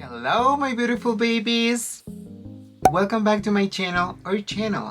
Hello my beautiful babies! Welcome back to my channel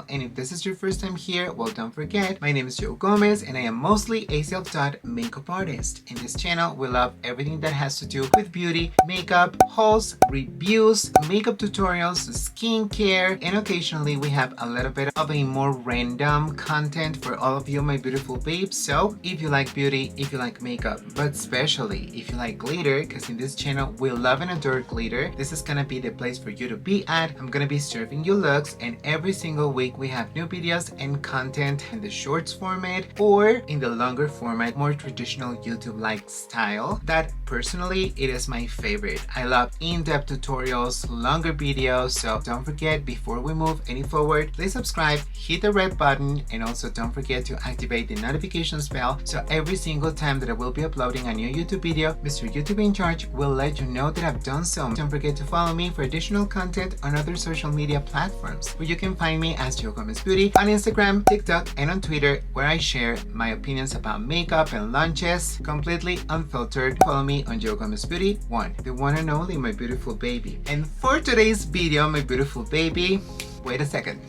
and if this is your first time here, well, don't forget, my name is Joe Gomez and I am mostly a self-taught makeup artist. In this channel we love everything that has to do with beauty, makeup, hauls, reviews, makeup tutorials, skincare, and occasionally we have a little bit of a more random content for all of you my beautiful babes. So if you like beauty, if you like makeup, but especially if you like glitter, because in this channel we love and adore glitter, this is gonna be the place for you to be at. I'm gonna be serving you looks, and every single week we have new videos and content in the shorts format or in the longer format, more traditional YouTube like style. That personally, it is my favorite. I love in-depth tutorials, longer videos, so don't forget, before we move any forward, please subscribe, hit the red button, and also don't forget to activate the notifications bell so every single time that I will be uploading a new YouTube video, Mr. YouTube in charge will let you know that I've done so. Don't forget to follow me for additional content on other social media platforms, where you can find me as Joe Gomez Beauty on Instagram, TikTok, and on Twitter, where I share my opinions about makeup and launches completely unfiltered. Follow me on Joe Gomez Beauty 1, the one and only my beautiful baby. And for today's video, my beautiful baby, wait a second.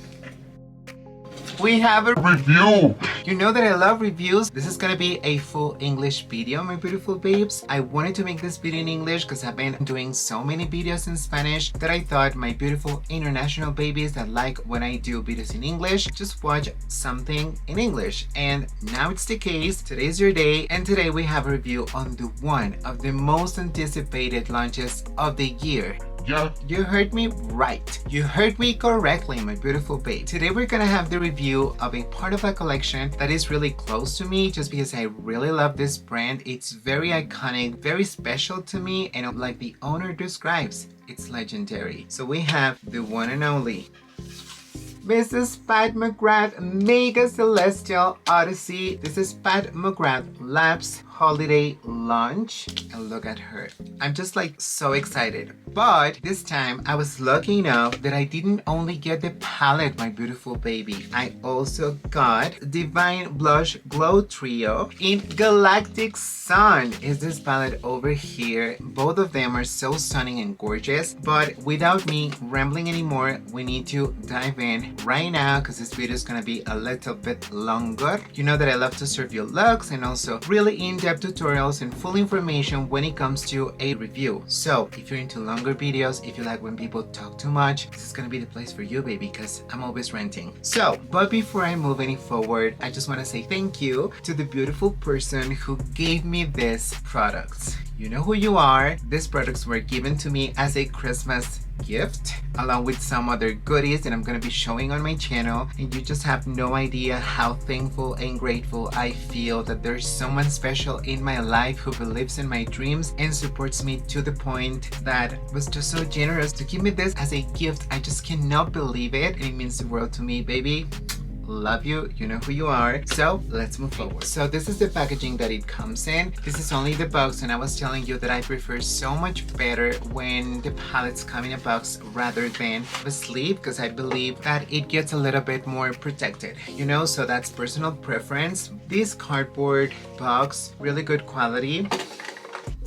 We have a review. You know that I love reviews. This is gonna be a full English video, my beautiful babes. I wanted to make this video in English because I've been doing so many videos in Spanish that I thought my beautiful international babies that like when I do videos in English just watch something in English. And now it's the case. Today's your day, and today we have a review on the one of the most anticipated launches of the year. Yeah, you heard me right. You heard me correctly, my beautiful babe. Today we're gonna have the review of a part of a collection that is really close to me just because I really love this brand. It's very iconic, very special to me, and like the owner describes, it's legendary. So we have the one and only Mrs. Pat McGrath Mega Celestial Odyssey. This is Pat McGrath Labs Holiday Launch, and look at her. I'm just like so excited. But this time I was lucky enough that I didn't only get the palette, my beautiful baby. I also got Divine Blush Glow Trio in Galactic Sun. Is this palette over here? Both of them are so stunning and gorgeous. But without me rambling anymore, we need to dive in right now because this video is gonna be a little bit longer. You know that I love to serve you looks and also really in-depth tutorials and full information when it comes to a review. So if you're into longer videos, if you like when people talk too much, this is gonna be the place for you, baby, because I'm always ranting. So, but before I move any forward, I just want to say thank you to the beautiful person who gave me these products. You know who you are. These products were given to me as a Christmas gift along with some other goodies that I'm gonna be showing on my channel, and you just have no idea how thankful and grateful I feel that there's someone special in my life who believes in my dreams and supports me to the point that was just so generous to give me this as a gift. I just cannot believe it, and it means the world to me, baby. Love you, you know who you are. So let's move forward. So this is the packaging that it comes in. This is only the box, and I was telling you that I prefer so much better when the palettes come in a box rather than a sleeve, because I believe that it gets a little bit more protected, you know, so that's personal preference. This cardboard box, really good quality.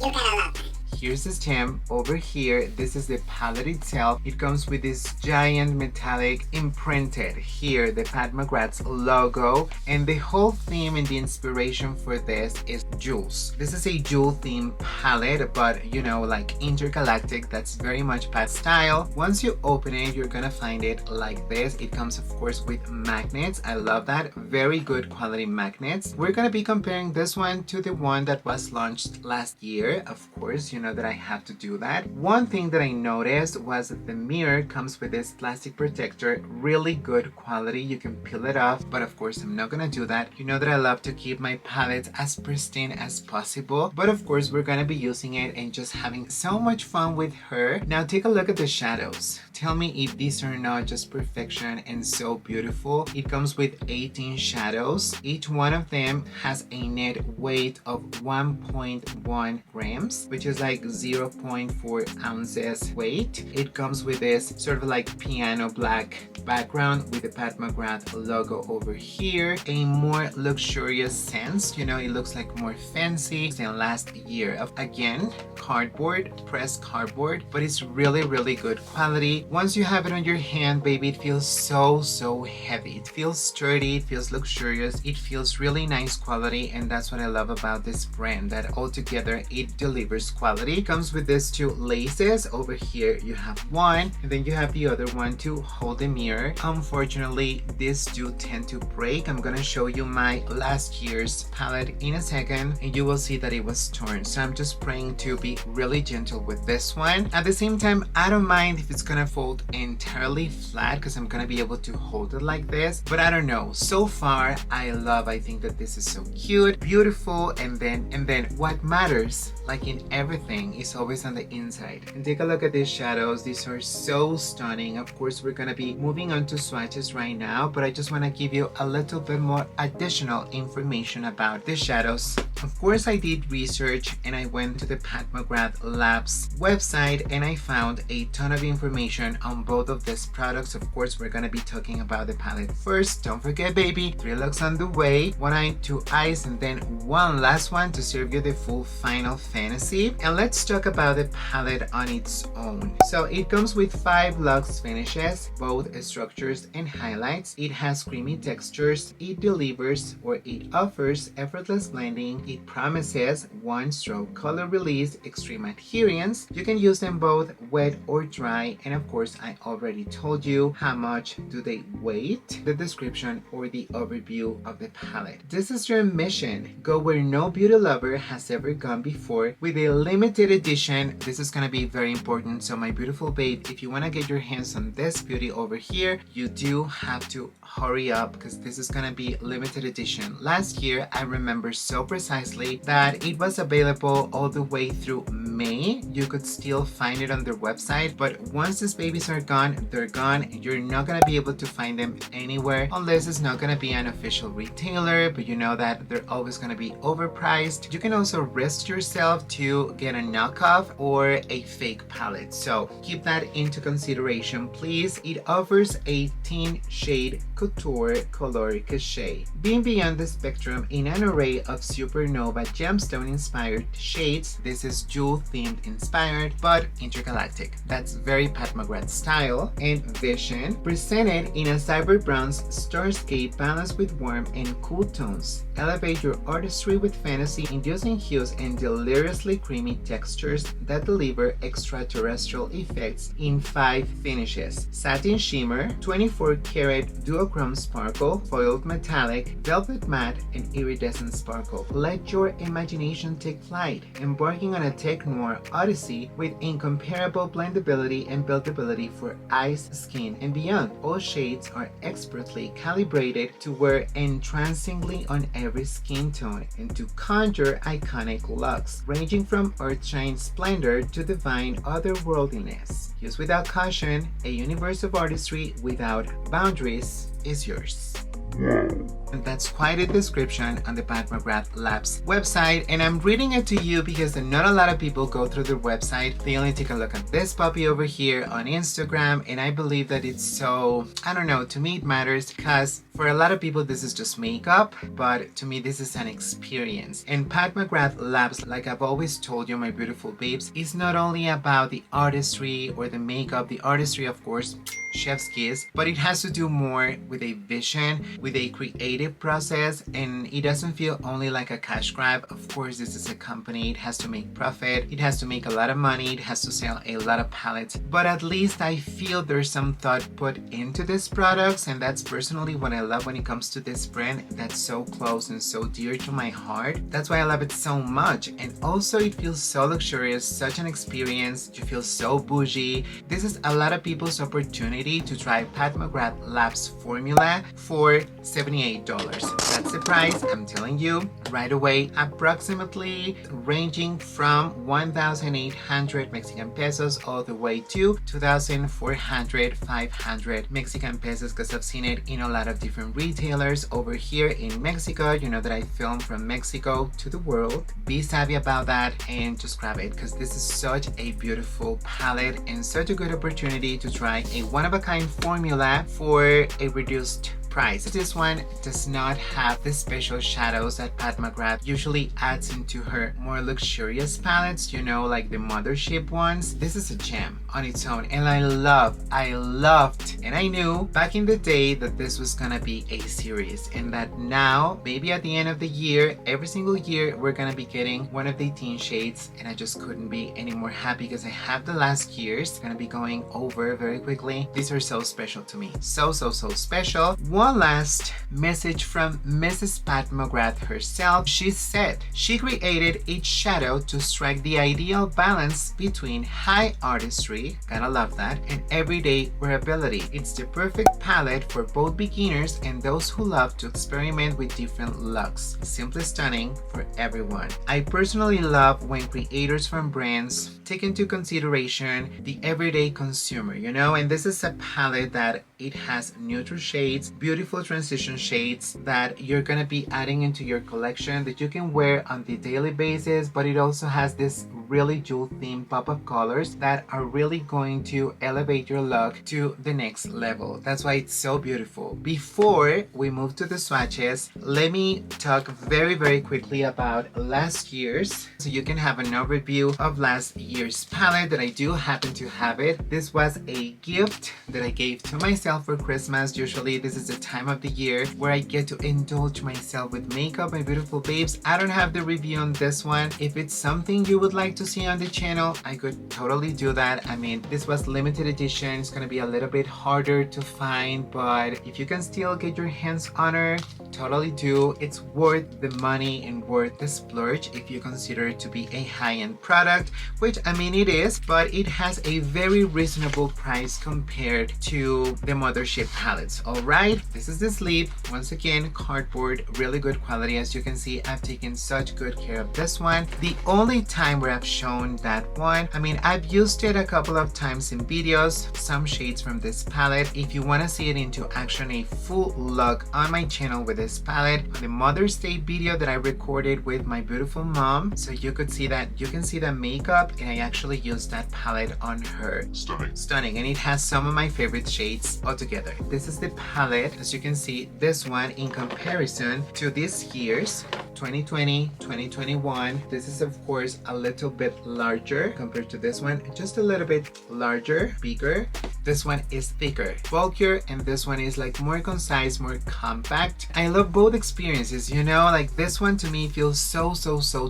You gotta love it. Here's the stem over here. This is the palette itself. It comes with this giant metallic imprinted here, the Pat McGrath's logo, and the whole theme and the inspiration for this is jewels. This is a jewel theme palette, but you know, like intergalactic. That's very much Pat style. Once you open it, you're gonna find it like this. It comes of course with magnets. I love that. Very good quality magnets. We're gonna be comparing this one to the one that was launched last year. Of course, you know that I have to do that. One thing that I noticed was that the mirror comes with this plastic protector, really good quality. You can peel it off, but of course I'm not gonna do that. You know that I love to keep my palettes as pristine as possible, but of course we're gonna be using it and just having so much fun with her. Now take a look at the shadows. Tell me if these are not just perfection and so beautiful. It comes with 18 shadows. Each one of them has a net weight of 1.1 grams, which is like like 0.4 ounces weight. It comes with this sort of like piano black background with the Pat McGrath logo over here. A more luxurious sense, you know, it looks like more fancy than last year. Again, cardboard, pressed cardboard, but it's really good quality. Once you have it on your hand, baby, it feels so heavy. It feels sturdy, it feels luxurious, it feels really nice quality, and that's what I love about this brand, that altogether it delivers quality. It comes with these two laces. Over here you have one, and then you have the other one to hold the mirror. Unfortunately, these do tend to break. I'm gonna show you my last year's palette in a second, and you will see that it was torn. So I'm just praying to be really gentle with this one. At the same time, I don't mind if it's gonna fold entirely flat because I'm gonna be able to hold it like this, but I don't know. So far, I think that this is so cute, beautiful, and then what matters, like in everything, is always on the inside. And take a look at these shadows. These are so stunning. Of course, we're gonna be moving on to swatches right now, but I just want to give you a little bit more additional information about the shadows. Of course, I did research and I went to the Pat McGrath Labs website and I found a ton of information on both of these products. Of course, we're gonna be talking about the palette first. Don't forget, baby, 3 looks on the way. 1 eye, 2 eyes, and then one last one to serve you the full Final Fantasy. And let's talk about the palette on its own. So it comes with 5 luxe finishes, both structures and highlights. It has creamy textures. It delivers, or it offers, effortless blending. It promises one stroke color release, extreme adherence. You can use them both wet or dry, and of course I already told you how much do they weigh, the description or the overview of the palette. This is your mission. Go where no beauty lover has ever gone before with a limited edition. This is gonna be very important. So my beautiful babe, if you want to get your hands on this beauty over here, you do have to hurry up because this is gonna be limited edition. Last year, I remember so precisely that it was available all the way through May. You could still find it on their website, but once these babies are gone, they're gone. You're not gonna be able to find them anywhere unless it's not gonna be an official retailer, but you know that they're always gonna be overpriced. You can also risk yourself to get a knockoff or a fake palette, so keep that into consideration, please. It offers a teen shade couture color cachet, being beyond the spectrum in an array of supernova gemstone inspired shades. This is jewel themed inspired but intergalactic. That's very Pat McGrath style and vision, presented in a cyber bronze starscape balanced with warm and cool tones. Elevate your artistry with fantasy inducing hues and deliriously creamy textures that deliver extraterrestrial effects in 5 finishes: satin shimmer, 24 karat duochrome sparkle, foiled metallic, velvet matte, and iridescent sparkle. Let your imagination take flight, embarking on a tech noir odyssey with incomparable blendability and buildability for eyes, skin, and beyond. All shades are expertly calibrated to wear entrancingly on every skin tone and to conjure iconic looks, ranging from earthshine splendor to divine otherworldliness. Used without caution, a universe of artistry without boundaries is yours. And that's quite a description on the Pat McGrath Labs website, and I'm reading it to you because not a lot of people go through their website. They only take a look at this puppy over here on Instagram, and I believe that it's so, I don't know, to me it matters because for a lot of people this is just makeup, but to me this is an experience. And Pat McGrath Labs, like I've always told you, my beautiful babes, is not only about the artistry or the makeup, the artistry of course, chef's kiss, but it has to do more with a vision, with a creative process, and it doesn't feel only like a cash grab. Of course, this is a company, it has to make profit, it has to make a lot of money, it has to sell a lot of palettes, but at least I feel there's some thought put into these products, and that's personally what I love when it comes to this brand that's so close and so dear to my heart. That's why I love it so much, and also it feels so luxurious, such an experience. You feel so bougie. This is a lot of people's opportunity to try Pat McGrath Labs formula for $78. That's the price, I'm telling you right away, approximately ranging from 1,800 Mexican pesos all the way to 2,400, 500 Mexican pesos, because I've seen it in a lot of different retailers over here in Mexico. You know that I film from Mexico to the world. Be savvy about that and just grab it, because this is such a beautiful palette and such a good opportunity to try a one-of-a-kind formula for a reduced price. This one does not have the special shadows that Pat McGrath usually adds into her more luxurious palettes, you know, like the mothership ones. This is a gem on its own, and I loved, and I knew back in the day that this was gonna be a series, and that now, maybe at the end of the year, every single year, we're gonna be getting one of the 18 shades, and I just couldn't be any more happy because I have the last year's gonna be going over very quickly. These are so special to me. So special. One last message from Mrs. Pat McGrath herself. She said she created each shadow to strike the ideal balance between high artistry, gotta love that, and everyday wearability. It's the perfect palette for both beginners and those who love to experiment with different looks. Simply stunning for everyone. I personally love when creators from brands take into consideration the everyday consumer, you know, and this is a palette that it has neutral shades, beautiful transition shades that you're gonna be adding into your collection that you can wear on the daily basis, but it also has this really jewel themed pop-up colors that are really going to elevate your look to the next level. That's why it's so beautiful. Before we move to the swatches, let me talk very quickly about last year's, so you can have an overview of last year's palette that I do happen to have it. This was a gift that I gave to myself for Christmas. Usually this is the time of the year where I get to indulge myself with makeup, my beautiful babes. I don't have the review on this one. If it's something you would like to see on the channel, I could totally do that. I mean, this was limited edition. It's gonna be a little bit harder to find, but if you can still get your hands on her, totally do. It's worth the money and worth the splurge if you consider it to be a high-end product, which I mean it is, but it has a very reasonable price compared to the mothership palettes. All right, this is the sleeve. Once again, cardboard, really good quality. As you can see, I've taken such good care of this one. The only time where I've shown that one, I mean, I've used it a couple of times in videos, some shades from this palette. If you want to see it into action, a full look on my channel with this palette, on the Mother's Day video that I recorded with my beautiful mom, so you could see that, you can see the makeup, and I actually used that palette on her. Stunning, and it has some of my favorite shades altogether. This is the palette. As you can see, this one in comparison to this year's 2020, 2021, this is of course a little bit larger compared to this one, just a little bit larger, bigger. This one is thicker, bulkier, and this one is like more concise, more compact. I love both experiences, you know, like this one to me feels so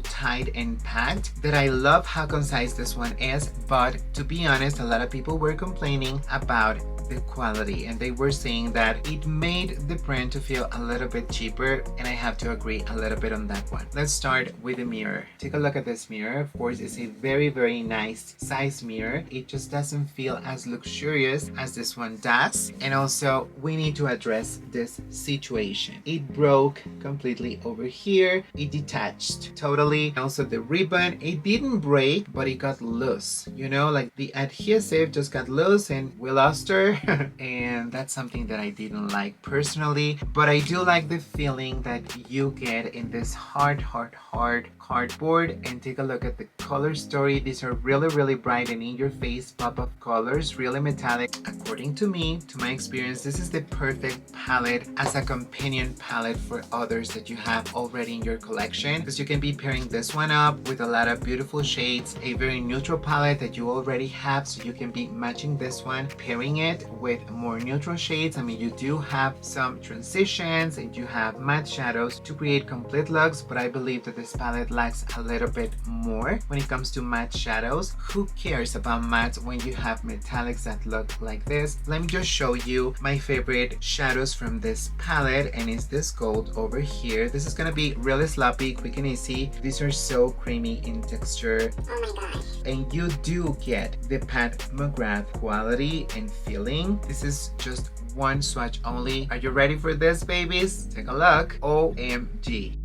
tight and packed that I love how concise this one is. But to be honest, a lot of people were complaining about the quality, and they were saying that it made the print to feel a little bit cheaper, and I have to agree a little bit on that one. Let's start with the mirror. Take a look at this mirror. Of course, it's a very nice size mirror. It just doesn't feel as luxurious as this one does, and also we need to address this situation. It broke completely over here. It detached totally. Also the ribbon, it didn't break, but it got loose, you know, like the adhesive just got loose and we lost her. And that's something that I didn't like personally, but I do like the feeling that you get in this hard cardboard. And take a look at the color story. These are really bright and in your face pop-up colors, really metallic. According to me, to my experience, this is the perfect palette as a companion palette for others that you have already in your collection, because you can be pairing this one up with a lot of beautiful shades, a very neutral palette that you already have, so you can be matching this one, pairing it with more neutral shades. I mean, you do have some transitions and you have matte shadows to create complete looks, but I believe that this palette lacks a little bit more when it comes to matte shadows. Who cares about matte when you have metallics that look look like this. Let me just show you my favorite shadows from this palette, and it's this gold over here. This is gonna be really sloppy, quick and easy. These are so creamy in texture. Oh my gosh. And you do get the Pat McGrath quality and feeling. This is just one swatch only. Are you ready for this, babies? Take a look. OMG.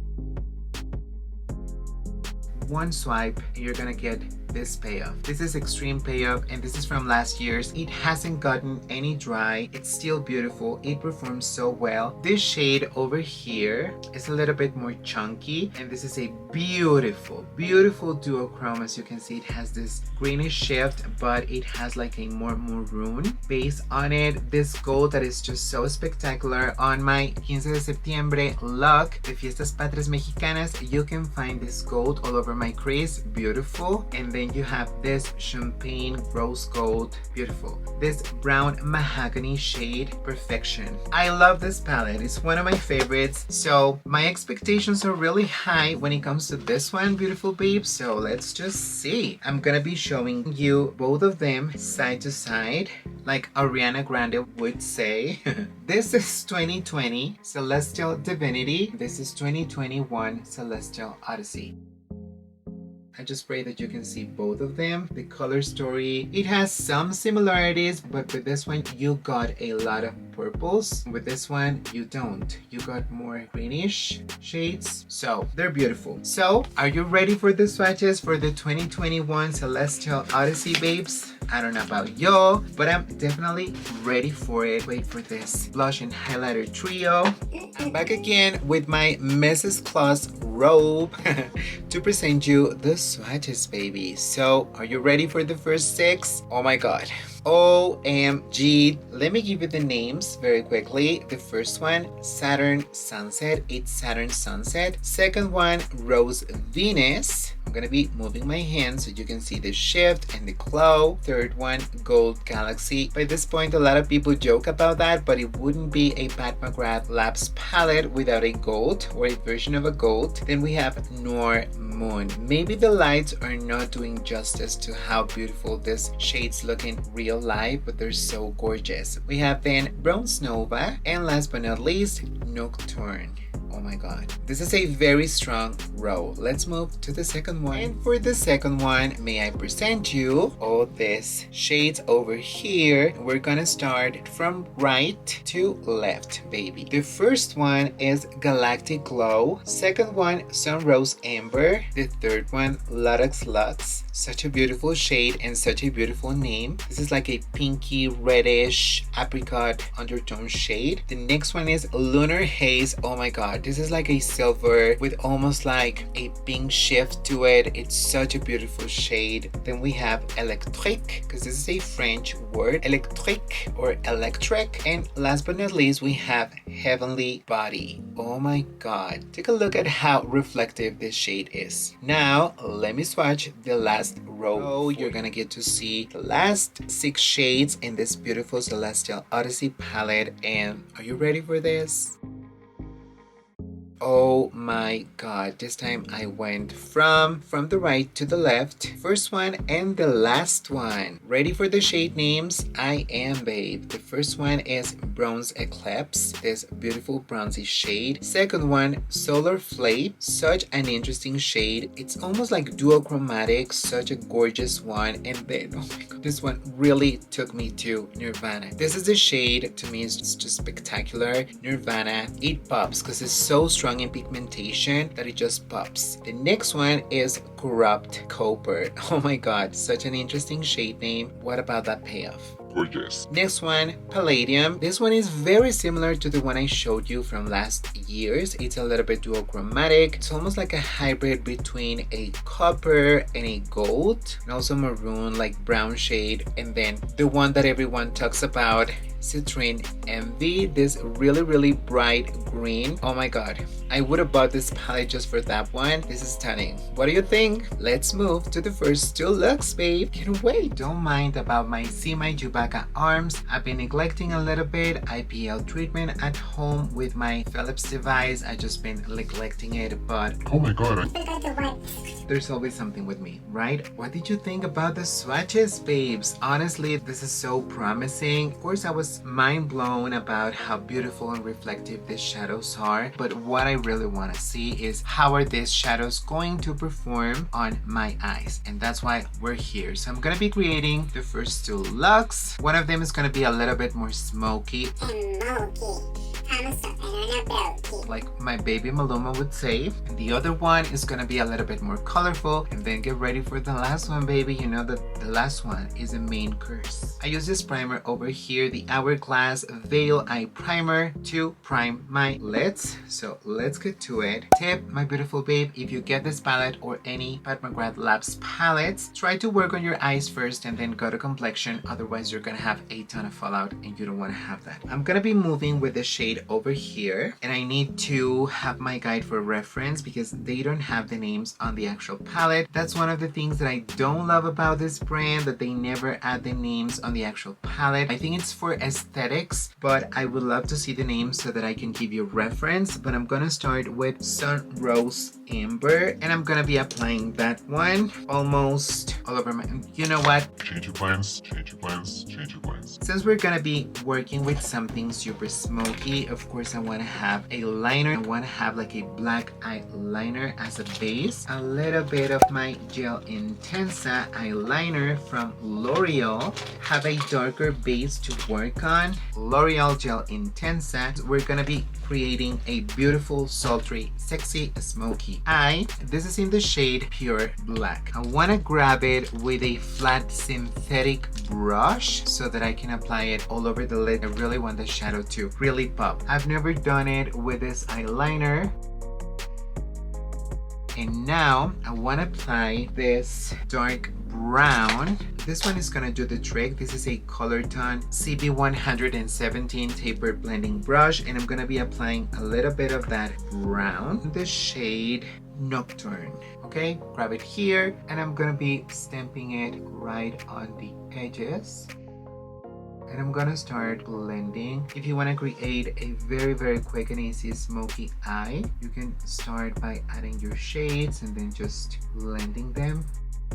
One swipe and you're gonna get this payoff. This is extreme payoff, and this is from last year's. It hasn't gotten any dry. It's still beautiful. It performs so well. This shade over here is a little bit more chunky, and this is a beautiful duochrome. As you can see, it has this greenish shift, but it has like a more maroon base on it. This gold that is just so spectacular. On my 15 de septiembre look, the Fiestas Patrias Mexicanas, you can find this gold all over my crease. Beautiful. And then you have this champagne rose gold, beautiful. This brown mahogany shade, perfection. I love this palette. It's one of my favorites. So my expectations are really high when it comes to this one, beautiful babe. So let's just see. I'm gonna be showing you both of them side to side, like Ariana Grande would say. This is 2020 Celestial Divinity. This is 2021 Celestial Odyssey. I just pray that you can see both of them. The color story, it has some similarities, but with this one, you got a lot of purples. With this one, you don't. You got more greenish shades. So they're beautiful. So are you ready for the swatches for the 2021 Celestial Odyssey, babes? I don't know about y'all, but I'm definitely ready for it. Wait for this blush and highlighter trio. I'm back again with my Mrs. Claus robe to present you the swatches, baby. So are you ready for the first 6? Oh my god. OMG. Let me give you the names very quickly. The first one, Saturn Sunset. It's Saturn Sunset. Second one, Rose Venus. I'm gonna be moving my hand so you can see the shift and the glow. Third one, Gold Galaxy. By this point, a lot of people joke about that, but it wouldn't be a Pat McGrath Labs palette without a gold or a version of a gold. Then we have Noir Moon. Maybe the lights are not doing justice to how beautiful this shades look in real life, but they're so gorgeous. We have then Bronze Nova, and last but not least, Nocturne. Oh my god. This is a very strong row. Let's move to the second one. And for the second one, may I present you all these shades over here. We're gonna start from right to left, baby. The first one is Galactic Glow. Second one, Sunrose Amber. The third one, Lutex Lux. Such a beautiful shade and such a beautiful name. This is like a pinky reddish apricot undertone shade. The next one is Lunar Haze. Oh my god. This is like a silver with almost like a pink shift to it. It's such a beautiful shade. Then we have Electrique, because this is a French word, electrique or electric. And last but not least, we have Heavenly Body. Oh my god. Take a look at how reflective this shade is. Now, let me swatch the last row. Oh, you're gonna get to see the last 6 shades in this beautiful Celestial Odyssey palette. And are you ready for this? Oh my god, this time I went from the right to the left. First one and the last one. Ready for the shade names? I am, babe. The first one is Bronze Eclipse, this beautiful bronzy shade. Second one, Solar Flame, such an interesting shade. It's almost like duochromatic, such a gorgeous one. And then, oh my god, this one really took me to Nirvana. This is the shade, to me, it's just spectacular. Nirvana, it pops because it's so strong in pigmentation that it just pops. The next one is Corrupt Copper. Oh my god, such an interesting shade name. What about that payoff? Gorgeous. Next one, Palladium. This one is very similar to the one I showed you from last year's. It's a little bit duochromatic. It's almost like a hybrid between a copper and a gold, and also maroon, like brown shade. And then the one that everyone talks about, Citrine Envy, this really bright green. Oh my god, I would have bought this palette just for that one. This is stunning. What do you think? Let's move to the first 2 looks, babe. Can't wait. Don't mind about my See My Juba alpaca arms. I've been neglecting a little bit. IPL treatment at home with my Philips device. I just been neglecting it, but oh my god, there's always something with me, right? What did you think about the swatches, babes? Honestly, this is so promising. Of course, I was mind blown about how beautiful and reflective these shadows are, but what I really want to see is how are these shadows going to perform on my eyes, and that's why we're here. So I'm gonna be creating the first two looks. One of them is gonna be a little bit more smoky, like my baby Maluma would say, and the other one is gonna be a little bit more colorful. And then get ready for the last one, baby. You know that the last one is the main course. I use this primer over here, the Hourglass Veil Eye Primer, to prime my lids. So let's get to it. Tip, my beautiful babe, if you get this palette or any Pat McGrath Labs palettes, try to work on your eyes first and then go to complexion. Otherwise you're gonna have a ton of fallout and you don't want to have that. I'm gonna be moving with the shade over here, and I need to have my guide for reference because they don't have the names on the actual palette. That's one of the things that I don't love about this brand, that they never add the names on the actual palette. I think it's for aesthetics, but I would love to see the names so that I can give you reference. But I'm gonna start with Sun Rose Amber, and I'm gonna be applying that one almost all over my, you know what? Change your plans, change your plans, change your plans. Since we're gonna be working with something super smoky, of course I want to have a liner. I want to have like a black eyeliner as a base. A little bit of my Gel Intensa eyeliner from L'Oreal. Have a darker base to work on. L'Oreal Gel Intensa. We're gonna be creating a beautiful, sultry, sexy, smoky eye. This is in the shade Pure Black. I want to grab it with a flat synthetic brush so that I can apply it all over the lid. I really want the shadow to really pop. I've never done it with this eyeliner. And now I want to apply this dark brown. This one is gonna do the trick. This is a Colourton CB117 tapered blending brush, and I'm gonna be applying a little bit of that brown, the shade Nocturne. Okay, grab it here, and I'm gonna be stamping it right on the edges. And I'm gonna start blending. If you want to create a very quick and easy smoky eye, you can start by adding your shades and then just blending them.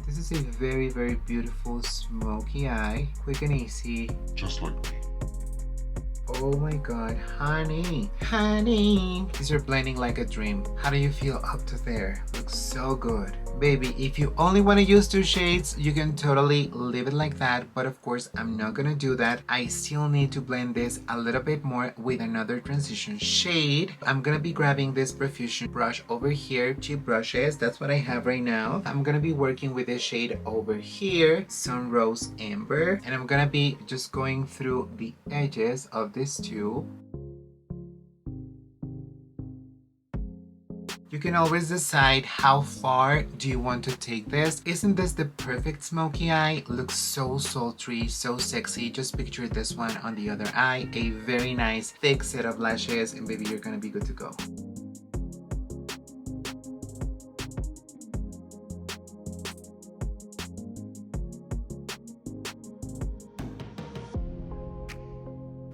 This is a very beautiful smoky eye, quick and easy, just like me. Oh my god, honey, these are blending like a dream. How do you feel up to there? Looks so good. Baby, if you only want to use two shades, you can totally leave it like that, but of course I'm not gonna do that. I still need to blend this a little bit more with another transition shade. I'm gonna be grabbing this Profusion brush over here, cheap brushes, that's what I have right now. I'm gonna be working with this shade over here, Sun Rose Amber, and I'm gonna be just going through the edges of this tube. You can always decide how far do you want to take this. Isn't this the perfect smoky eye? Looks so sultry, so sexy. Just picture this one on the other eye. A very nice thick set of lashes, and baby, you're gonna be good to go.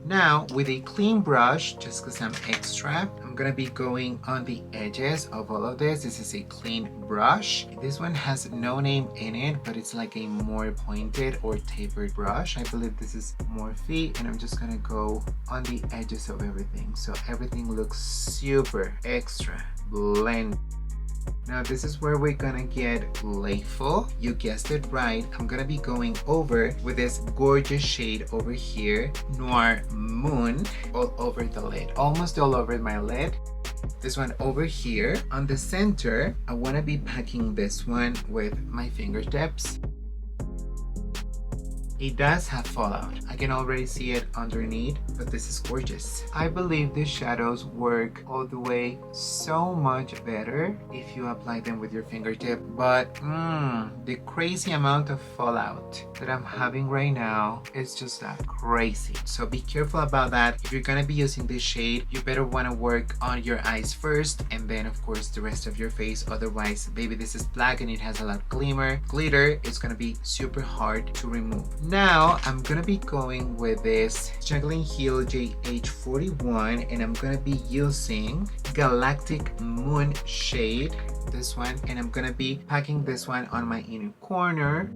Now, with a clean brush, just because I'm extra, I'm gonna be going on the edges of all of this. This is a clean brush. This one has no name in it, but it's like a more pointed or tapered brush. I believe this is Morphe, and I'm just gonna go on the edges of everything. So everything looks super extra blend. Now this is where we're gonna get playful. You guessed it right. I'm gonna be going over with this gorgeous shade over here, Noir Moon, all over the lid, almost all over my lid. This one over here on the center, I wanna be packing this one with my fingertips. It does have fallout. I can already see it underneath, but this is gorgeous. I believe these shadows work all the way so much better if you apply them with your fingertip, but the crazy amount of fallout that I'm having right now is just that crazy. So be careful about that. If you're gonna be using this shade, you better wanna work on your eyes first and then of course the rest of your face. Otherwise, baby, this is black and it has a lot of glitter. It's gonna be super hard to remove. Now I'm gonna be going with this Juggling Heel JH41 and I'm gonna be using Galactic Moon shade, this one, and I'm gonna be packing this one on my inner corner,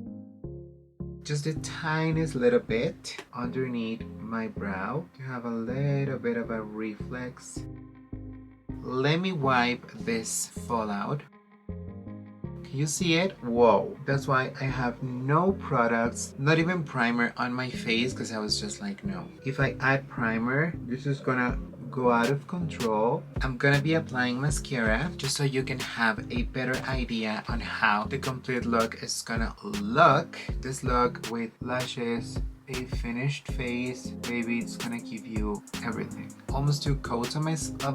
just the tiniest little bit underneath my brow to have a little bit of a reflex. Let me wipe this fallout. Can you see it? Whoa. That's why I have no products, not even primer on my face, because I was just like, no. If I add primer, this is gonna go out of control. I'm gonna be applying mascara just so you can have a better idea on how the complete look is gonna look. This look with lashes, a finished face, baby, it's gonna give you everything. Almost 2 coats of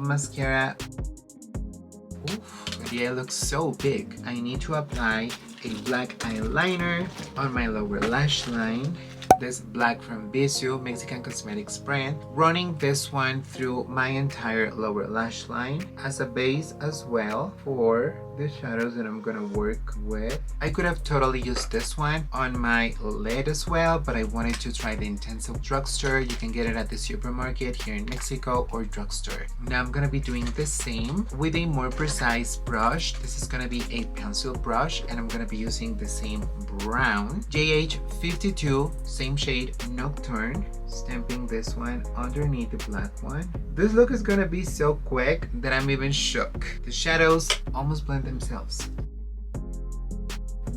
mascara. Oof, the eye looks so big. I need to apply a black eyeliner on my lower lash line. This black from Visu Mexican Cosmetics brand, running this one through my entire lower lash line as a base as well for the shadows that I'm gonna work with. I could have totally used this one on my lid as well, but I wanted to try the Intensive Drugstore. You can get it at the supermarket here in Mexico or drugstore. Now I'm gonna be doing the same with a more precise brush. This is gonna be a pencil brush and I'm gonna be using the same brown JH52, same shade Nocturne, stamping this one underneath the black one. This look is gonna be so quick that I'm even shook. The shadows almost blend themselves.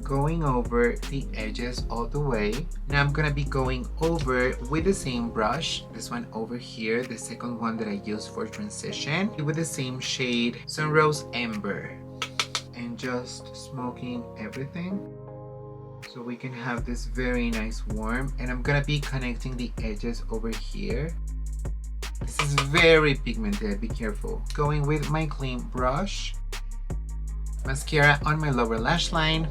Going over the edges all the way. Now I'm gonna be going over with the same brush, this one over here, the second one that I used for transition, with the same shade Sunrose Amber, and just smoking everything so we can have this very nice warm. And I'm gonna be connecting the edges over here. This is very pigmented, be careful. Going with my clean brush, mascara on my lower lash line.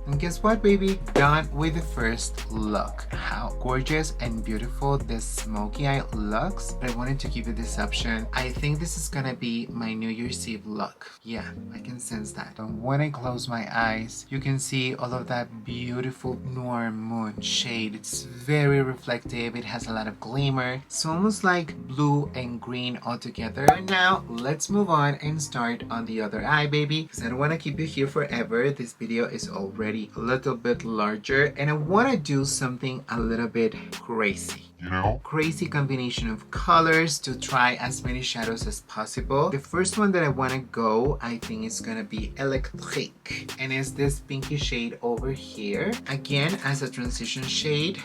And guess what, baby? Done with the first look. How gorgeous and beautiful this smoky eye looks. I wanted to give you this option. I think this is gonna be my New Year's Eve look. Yeah, I can sense that. And when I close my eyes, you can see all of that beautiful Noir Moon shade. It's very reflective. It has a lot of glimmer. It's almost like blue and green all together. And now, let's move on and start on the other eye, baby. Because I don't want to keep you here forever. This video is already a little bit larger and I want to do something a little bit crazy. You know? Crazy combination of colors to try as many shadows as possible. The first one that I want to go, I think is gonna be Electric, and it's this pinky shade over here, again as a transition shade.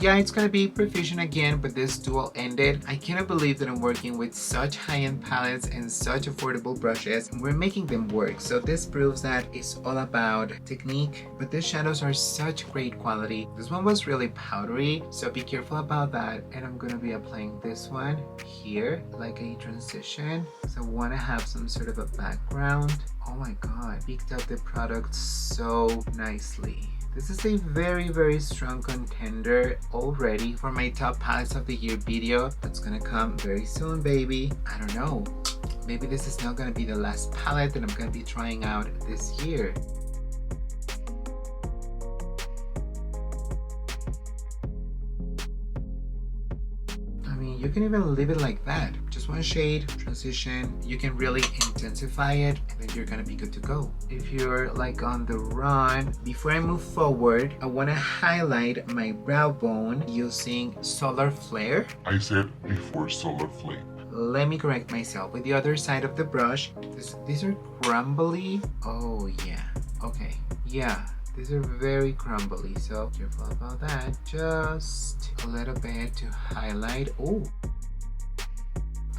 Yeah, it's gonna be Profusion again, but this dual ended. I cannot believe that I'm working with such high-end palettes and such affordable brushes and we're making them work. So this proves that it's all about technique, but the shadows are such great quality. This one was really powdery, so be careful about that. And I'm gonna be applying this one here like a transition, so I want to have some sort of a background. Oh my god, picked up the product so nicely. This is a very strong contender already for my top palettes of the year video that's gonna come very soon, baby. I don't know, maybe this is not gonna be the last palette that I'm gonna be trying out this year. You can even leave it like that. Just one shade, transition. You can really intensify it and then you're gonna be good to go. If you're like on the run, before I move forward, I wanna highlight my brow bone using Solar Flare. I said before Solar Flame. Let me correct myself. With the other side of the brush, these are crumbly. Oh yeah, okay, yeah. These are very crumbly, so careful about that. Just a little bit to highlight. Oh,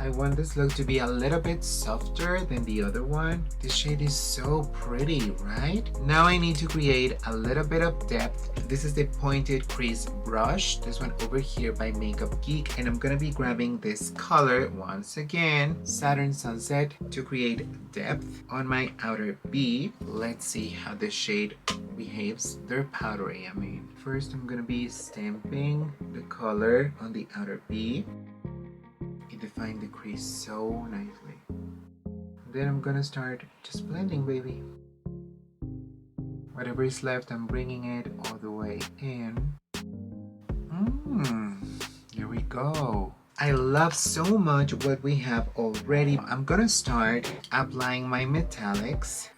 I want this look to be a little bit softer than the other one. This shade is so pretty, right? Now I need to create a little bit of depth. This is the pointed crease brush, this one over here by Makeup Geek, and I'm gonna be grabbing this color once again, Saturn Sunset, to create depth on my outer B. Let's see how this shade behaves. They're powdery, I mean. First I'm gonna be stamping the color on the outer B. Define the crease so nicely. Then I'm gonna start just blending, baby. Whatever is left, I'm bringing it all the way in. Here we go. I love so much what we have already. I'm gonna start applying my metallics.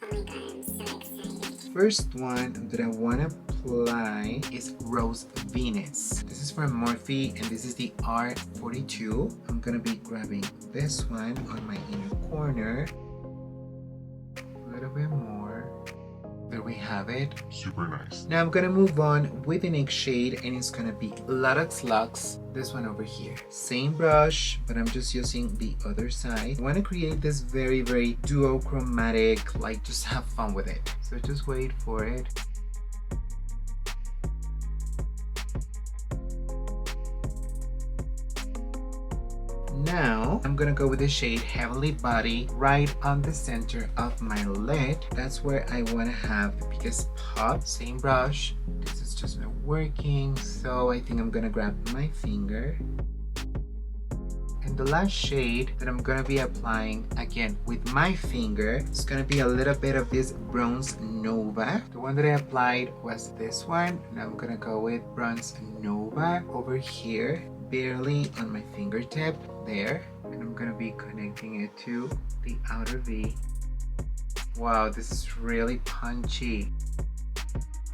First one that I want to apply is Rose Venus. This is from Morphe and this is the R42. I'm gonna be grabbing this one on my inner corner. A little bit more. There we have it. Super nice. Now I'm gonna move on with the next shade and it's gonna be Lux. This one over here. Same brush, but I'm just using the other side. I wanna create this very duochromatic, like just have fun with it. So just wait for it. Now, I'm gonna go with the shade Heavenly Body right on the center of my lid. That's where I wanna have the biggest pop. Same brush. This is just not working, so I think I'm gonna grab my finger. And the last shade that I'm gonna be applying, again, with my finger, is gonna be a little bit of this Bronze Nova. The one that I applied was this one. Now I'm gonna go with Bronze Nova over here, barely on my fingertip there, and I'm gonna be connecting it to the outer V. Wow, this is really punchy.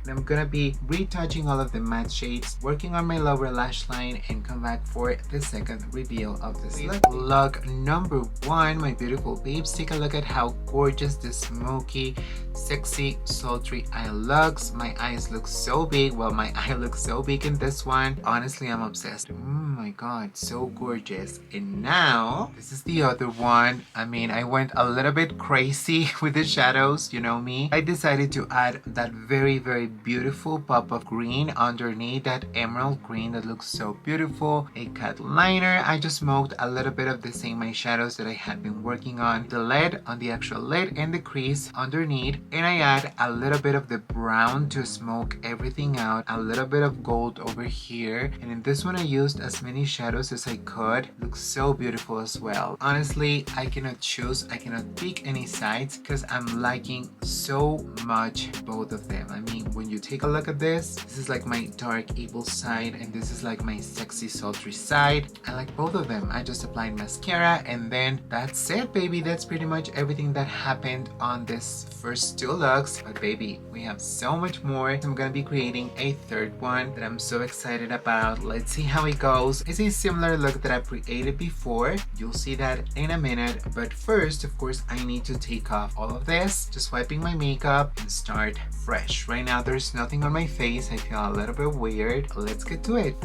And I'm gonna be retouching all of the matte shades, working on my lower lash line, and come back for the second reveal of this look. Look number one, my beautiful babes. Take a look at how gorgeous this smoky, sexy, sultry eye looks. My eyes look so big. Well, my eye looks so big in this one. Honestly, I'm obsessed. Oh my god, so gorgeous. And now, this is the other one. I mean, I went a little bit crazy with the shadows, you know me. I decided to add that very beautiful pop of green underneath that emerald green that looks so beautiful. A cut liner. I just smoked a little bit of the same eyeshadows that I had been working on. The lid, on the actual lid, and the crease underneath. And I add a little bit of the brown to smoke everything out. A little bit of gold over here. And in this one I used as many shadows as I could. Looks so beautiful as well. Honestly, I cannot choose. I cannot pick any sides because I'm liking so much both of them. I mean, when you take a look at this is like my dark evil side and this is like my sexy sultry side. I like both of them. I just applied mascara and then that's it, baby. That's pretty much everything that happened on this first two looks. But baby, we have so much more. I'm gonna be creating a third one that I'm so excited about. Let's see how it goes. It's a similar look that I've created before. You'll see that in a minute. But first, of course, I need to take off all of this. Just wiping my makeup and start fresh. Right now, there's nothing on my face. I feel a little bit weird. Let's get to it.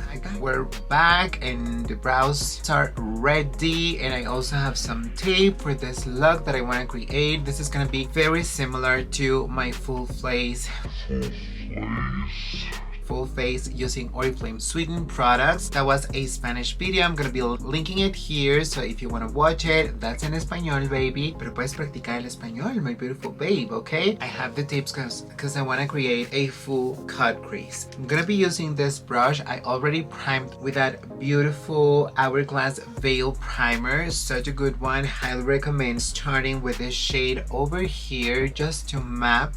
We're back and the brows are ready. And I also have some tape for this look that I want to create. This is going to be very similar to my full face using Oriflame Sweeten products. That was a Spanish video. I'm gonna be linking it here, so if you want to watch it, that's in español, baby. Pero puedes practicar el español, my beautiful babe, okay? I have the tips because I want to create a full cut crease. I'm gonna be using this brush. I already primed with that beautiful Hourglass Veil primer. Such a good one. Highly recommend starting with this shade over here just to map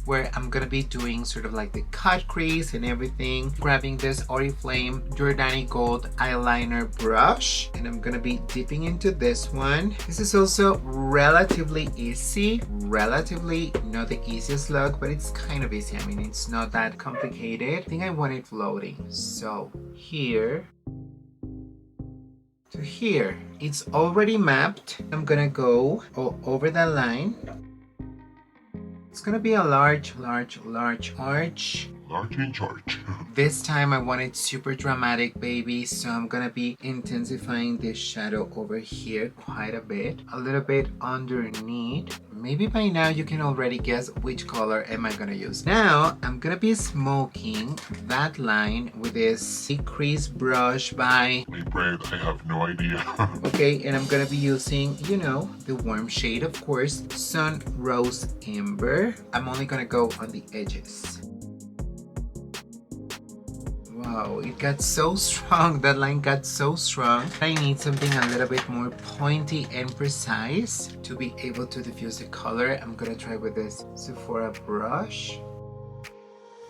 where I'm gonna be doing sort of like the cut crease and everything. Grabbing this Oriflame Jordani Gold eyeliner brush and I'm gonna be dipping into this one. This is also relatively easy. Relatively not the easiest look, but it's kind of easy. I mean, it's not that complicated. I think I want it floating. So here to here. It's already mapped. I'm gonna go over that line. It's gonna be a large arch. Large in charge. This time I want it super dramatic, baby, so I'm gonna be intensifying this shadow over here quite a bit. A little bit underneath. Maybe by now you can already guess which color am I gonna use. Now I'm gonna be smoking that line with this crease brush by McGrath. I have no idea. Okay, and I'm gonna be using, you know, the warm shade, of course, Sun Rose Amber. I'm only gonna go on the edges. Wow, it got so strong. That line got so strong. I need something a little bit more pointy and precise to be able to diffuse the color. I'm gonna try with this Sephora brush.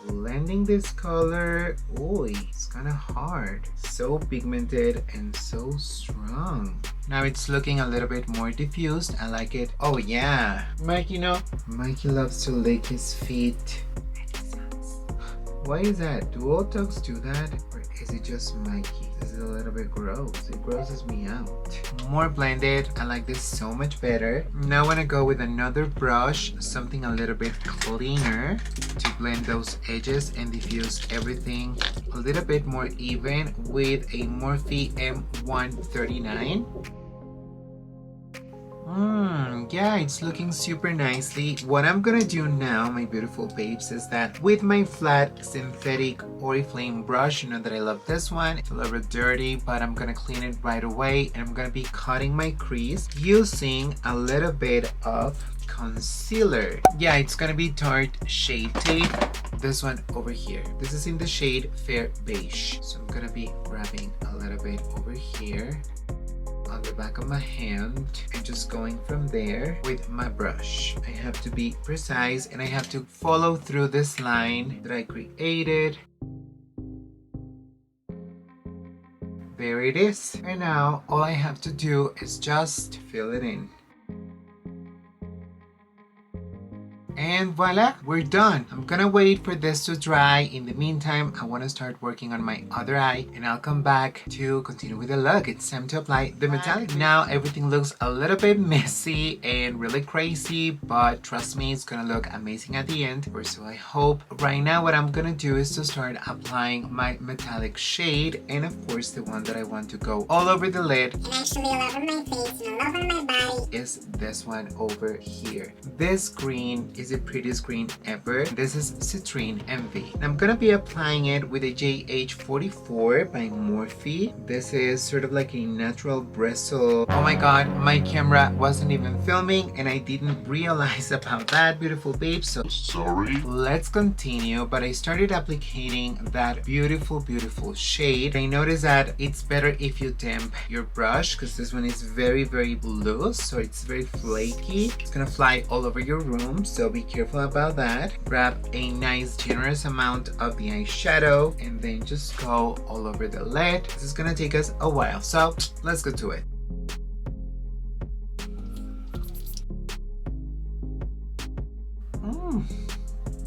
blending this color. Oh, it's kind of hard. So pigmented and so strong. Now it's looking a little bit more diffused. I like it. Oh yeah. Mikey loves to lick his feet. Why is that? Do all dogs do that? Or is it just Mikey? This is a little bit gross. It grosses me out. More blended. I like this so much better. Now I want to go with another brush, something a little bit cleaner to blend those edges and diffuse everything a little bit more even with a Morphe M139. Yeah, it's looking super nicely. What I'm gonna do now, my beautiful babes, is that with my flat synthetic Oriflame brush, you know that I love this one. It's a little bit dirty, but I'm gonna clean it right away, and I'm gonna be cutting my crease using a little bit of concealer. Yeah, it's gonna be Tarte Shade Tape. This one over here. This is in the shade Fair Beige. So I'm gonna be grabbing a little bit over here on the back of my hand and just going from there with my brush. I have to be precise and I have to follow through this line that I created. There it is. And now all I have to do is just fill it in. And voila, we're done. I'm gonna wait for this to dry. In the meantime, I want to start working on my other eye and I'll come back to continue with the look. It's time to apply the metallic. Now everything looks a little bit messy and really crazy, but trust me, it's gonna look amazing at the end, or so I hope. Right now what I'm gonna do is to start applying my metallic shade, and of course the one that I want to go all over the lid, and actually all over my face and all over my body, is this one over here. This green is the prettiest green ever. This is Citrine Envy. And I'm gonna be applying it with a JH44 by Morphe. This is sort of like a natural bristle. Oh my god, my camera wasn't even filming and I didn't realize about that, beautiful babe. So Sorry. let's continue. But I started applying that beautiful shade. I noticed that it's better if you damp your brush because this one is very loose, so it's very flaky. It's gonna fly all over your room, so be careful about that. Grab a nice generous amount of the eyeshadow and then just go all over the lid. This is gonna take us a while, so let's go to it.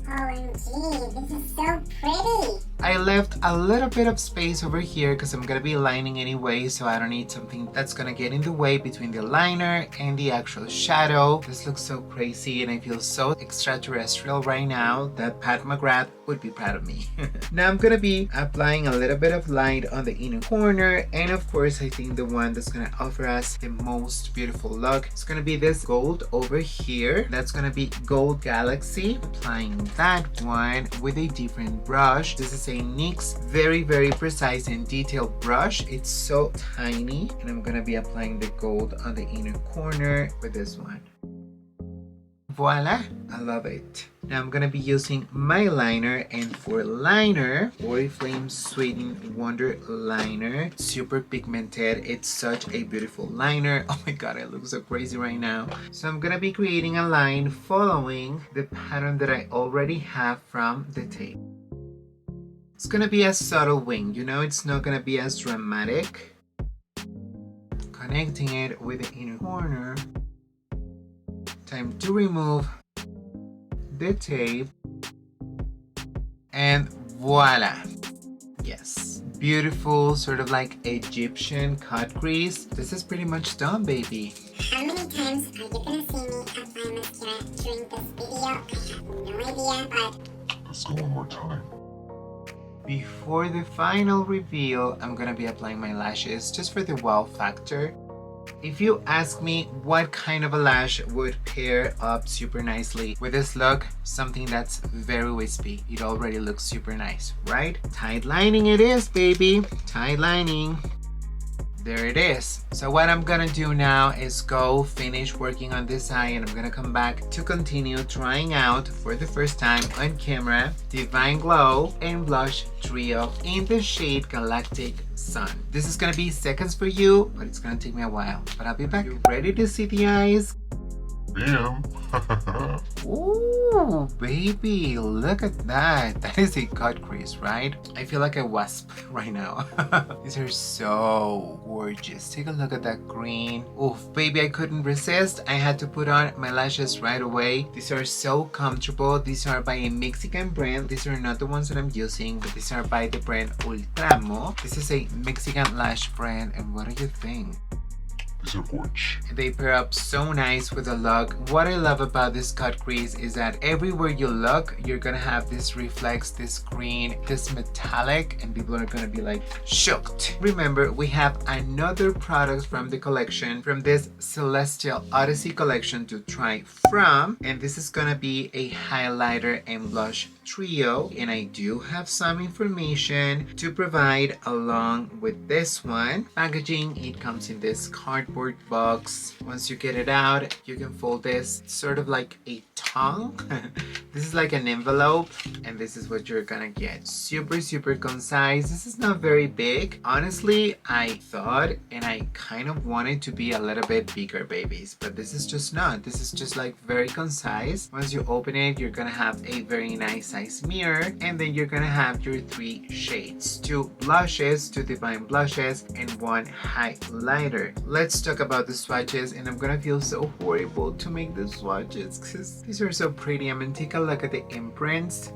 OMG, this is so pretty. I left a little bit of space over here because I'm gonna be lining anyway, so I don't need something that's gonna get in the way between the liner and the actual shadow. This looks so crazy and I feel so extraterrestrial right now that Pat McGrath would be proud of me. Now I'm gonna be applying a little bit of light on the inner corner, and of course I think the one that's gonna offer us the most beautiful look is gonna be this gold over here. That's gonna be Gold Galaxy. Applying that one with a different brush. This is a NYX very precise and detailed brush. It's so tiny, and I'm gonna be applying the gold on the inner corner with this one. Voila, I love it. Now I'm gonna be using my liner, and for liner, Oriflame Sweeten Wonder Liner. Super pigmented. It's such a beautiful liner. Oh my god, I look so crazy right now. So I'm gonna be creating a line following the pattern that I already have from the tape. It's gonna be a subtle wing, you know, it's not gonna be as dramatic. Connecting it with the inner corner. Time to remove the tape, and voila. Yes, beautiful, sort of like Egyptian cut crease. This is pretty much done, baby. How many times are you gonna see me apply mascara during this video? I have no idea, but Let's go one more time. Before the final reveal, I'm gonna be applying my lashes just for the wow factor. If you ask me what kind of a lash would pair up super nicely with this look, something that's very wispy. It already looks super nice, right? Tight lining it is, baby. Tight lining. There it is. So what I'm gonna do now is go finish working on this eye, and I'm gonna come back to continue trying out for the first time on camera Divine Glow and Blush Trio in the shade Galactic Sun. This is gonna be seconds for you, but it's gonna take me a while. But I'll be back. You ready to see the eyes? Bam! Ooh, baby, look at that. That is a cut crease, right? I feel like a wasp right now. These are so gorgeous. Take a look at that green. Oof, baby, I couldn't resist. I had to put on my lashes right away. These are so comfortable. These are by a Mexican brand. These are not the ones that I'm using, but these are by the brand Ultramo. This is a Mexican lash brand, and what do you think? These are gorge. They pair up so nice with the look. What I love about this cut crease is that everywhere you look, you're gonna have this reflex, this green, this metallic, and people are gonna be like shocked. Remember, we have another product from the collection, from this Celestial Odyssey collection to try from, and this is gonna be a highlighter and blush trio, and I do have some information to provide along with this one. Packaging, it comes in this cardboard box. Once you get it out, you can fold this sort of like a tongue. This is like an envelope, and this is what you're gonna get. Super concise. This is not very big. Honestly, I thought and I kind of wanted to be a little bit bigger, babies, but this is just not. This is just like very concise. Once you open it, you're gonna have a very nice size mirror, and then you're gonna have your 3 shades, 2 blushes, 2 divine blushes, and 1 highlighter. Let's talk about the swatches, and I'm gonna feel so horrible to make the swatches because these are so pretty. I mean, take a look at the imprints.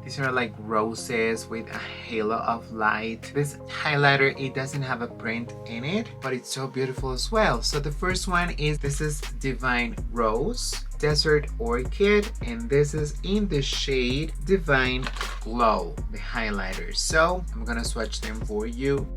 These are like roses with a halo of light. This highlighter, it doesn't have a print in it, but it's so beautiful as well. So the first one is, this is Divine Rose, Desert Orchid, and this is in the shade Divine Glow, the highlighter. So I'm gonna swatch them for you.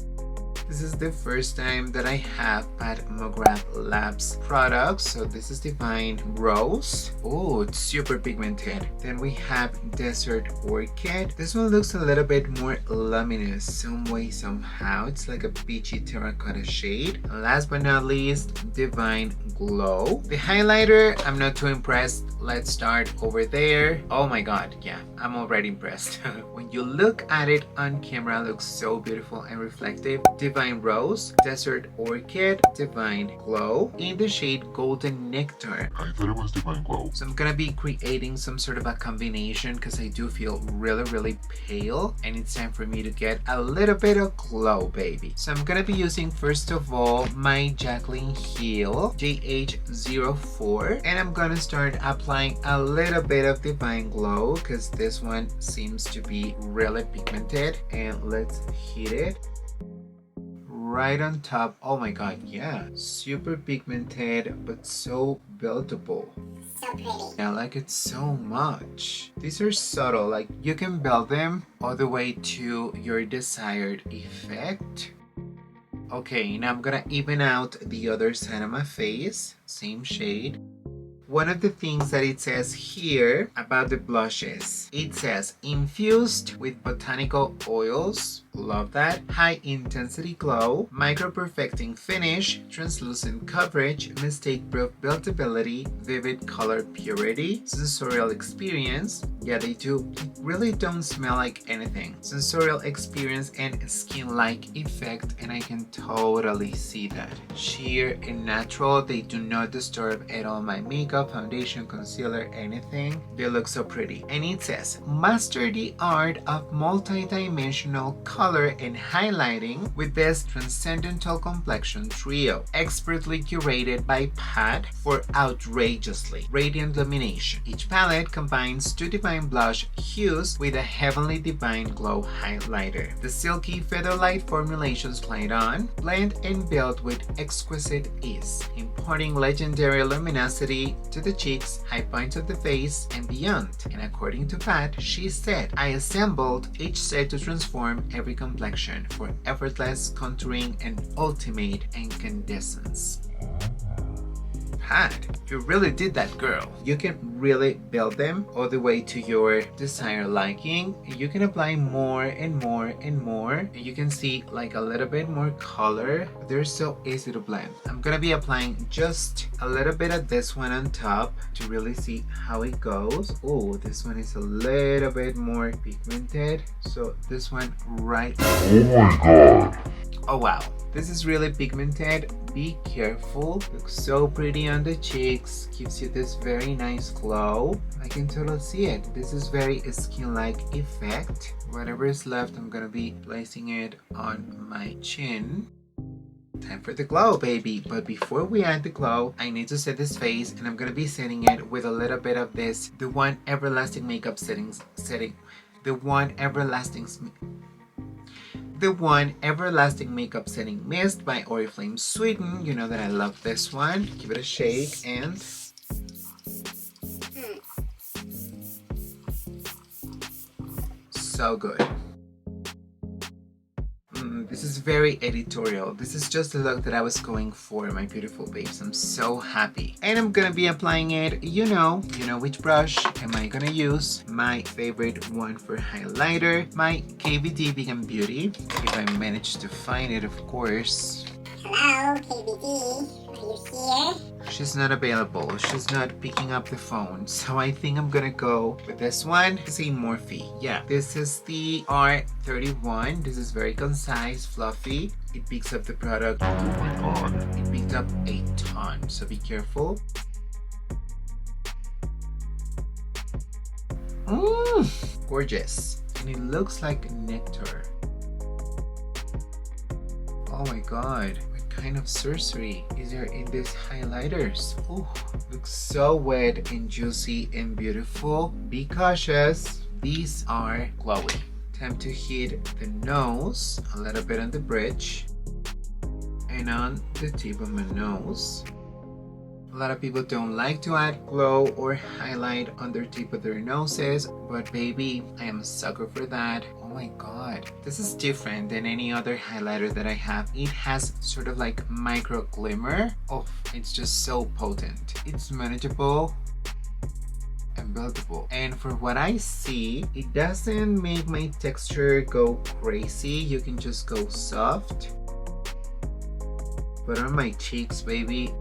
This is the first time that I have at McGrath Labs products. So this is Divine Rose. Oh, it's super pigmented. Then we have Desert Orchid. This one looks a little bit more luminous, some way, somehow. It's like a peachy terracotta shade. And last but not least, Divine Glow. The highlighter, I'm not too impressed. Let's start over there. Oh my god, yeah, I'm already impressed. When you look at it on camera, it looks so beautiful and reflective. Divine Rose, Desert Orchid, Divine Glow, in the shade Golden Nectar. I thought it was Divine Glow. So I'm gonna be creating some sort of a combination because I do feel really pale, and it's time for me to get a little bit of glow, baby. So I'm gonna be using, first of all, my Jacqueline Hill JH04, and I'm gonna start applying a little bit of Divine Glow because this one seems to be really pigmented, and let's hit it right on top. Oh my god, yeah, super pigmented but so buildable. So pretty. I like it so much. These are subtle, like you can build them all the way to your desired effect. Okay, now I'm gonna even out the other side of my face, same shade. One of the things that it says here about the blushes, it says infused with botanical oils, love that, high intensity glow, micro perfecting finish, translucent coverage, mistake proof buildability, vivid color purity, sensorial experience. Yeah, they do. They really don't smell like anything. Sensorial experience and skin-like effect, and I can totally see that. Sheer and natural, they do not disturb at all my makeup, foundation, concealer, anything. They look so pretty. And it says, master the art of multi-dimensional color and highlighting with this transcendental complexion trio, expertly curated by Pat for outrageously radiant illumination. Each palette combines 2 divine blush hues with a heavenly divine glow highlighter. The silky featherlight formulations played on, blend and build with exquisite ease, imparting legendary luminosity to the cheeks, high points of the face, and beyond. And according to Pat, she said, I assembled each set to transform every complexion for effortless contouring and ultimate incandescence. Pat, you really did that, girl. You can really build them all the way to your desired liking. You can apply more and more and more, and you can see like a little bit more color. They're so easy to blend. I'm gonna be applying just a little bit of this one on top to really see how it goes. Oh, this one is a little bit more pigmented, so this one right. Oh my god. Oh wow, This is really pigmented. Be careful. Looks so pretty on the cheeks. Gives you this very nice glow. I can totally see it. This is very skin-like effect. Whatever is left, I'm gonna be placing it on my chin. Time for the glow, baby. But before we add the glow, I need to set this face, and I'm gonna be setting it with a little bit of this, the One Everlasting Makeup setting. The One Everlasting Makeup Setting Mist by Oriflame Sweeten. You know that I love this one. Give it a shake and... so good. This is very editorial. This is just the look that I was going for, my beautiful babes. I'm so happy. And I'm gonna be applying it, you know which brush am I gonna use? My favorite one for highlighter, my KVD Vegan Beauty. If I manage to find it, of course. Hello, KBD. Are you here? She's not available. She's not picking up the phone. So I think I'm gonna go with this one. It's a Morphe. Yeah, this is the R31. This is very concise, fluffy. It picks up the product. Oh my god. It picked up a ton, so be careful. Gorgeous. And it looks like nectar. Oh my god. Kind of sorcery is there in these highlighters. Ooh, looks so wet and juicy and beautiful. Be cautious. These are glowy. Time to hit the nose, a little bit on the bridge, and on the tip of my nose. A lot of people don't like to add glow or highlight on their tip of their noses, but baby, I am a sucker for that. Oh my god, this is different than any other highlighter that I have. It has sort of like micro glimmer. Oh, it's just so potent. It's manageable and buildable. And for what I see, it doesn't make my texture go crazy. You can just go soft. But on my cheeks, baby,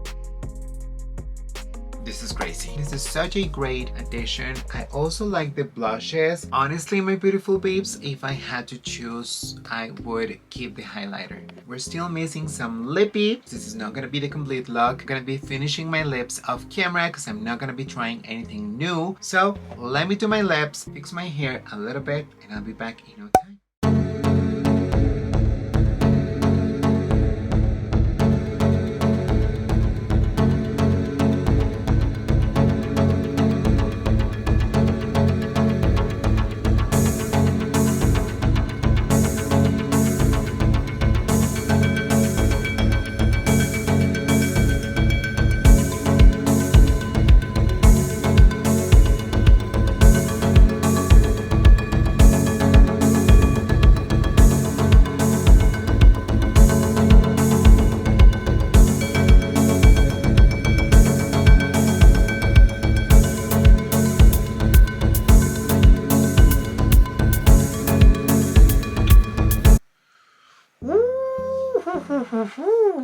this is crazy. This is such a great addition. I also like the blushes. Honestly, my beautiful babes, if I had to choose, I would keep the highlighter. We're still missing some lippy. This is not gonna be the complete look. I'm gonna be finishing my lips off camera because I'm not gonna be trying anything new. So let me do my lips, fix my hair a little bit, and I'll be back in no time.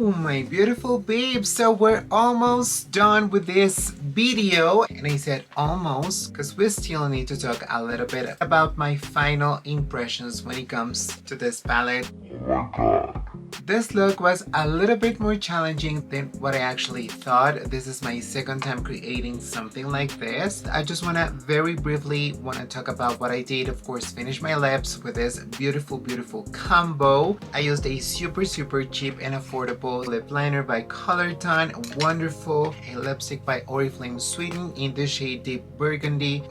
My beautiful babes, so we're almost done with this video, and I said almost because we still need to talk a little bit about my final impressions when it comes to this palette. Oh my god. This look was a little bit more challenging than what I actually thought. This is my second time creating something like this. I just want to very briefly talk about what I did. Of course, finish my lips with this beautiful combo. I used a super cheap and affordable lip liner by Colourton. Wonderful. A lipstick by Oriflame Sweeten in the shade Deep Burgundy.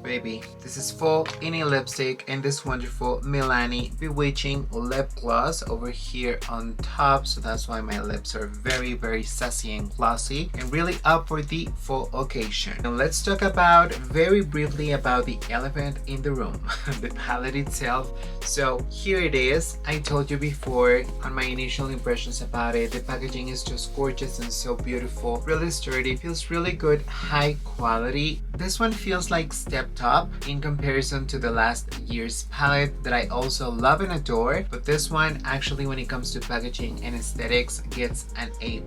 Baby, this is full in a lipstick, and this wonderful Milani Bewitching lip gloss over here on top, so that's why my lips are very sassy and glossy and really up for the full occasion. Now let's talk about very briefly about the elephant in the room, the palette itself. So here it is. I told you before on my initial impressions about it, the packaging is just gorgeous and so beautiful, really sturdy, feels really good, high quality. This one feels like stepped up in comparison to the last year's palette that I also love and adore, but this one actually, when it comes to packaging and aesthetics, gets an A+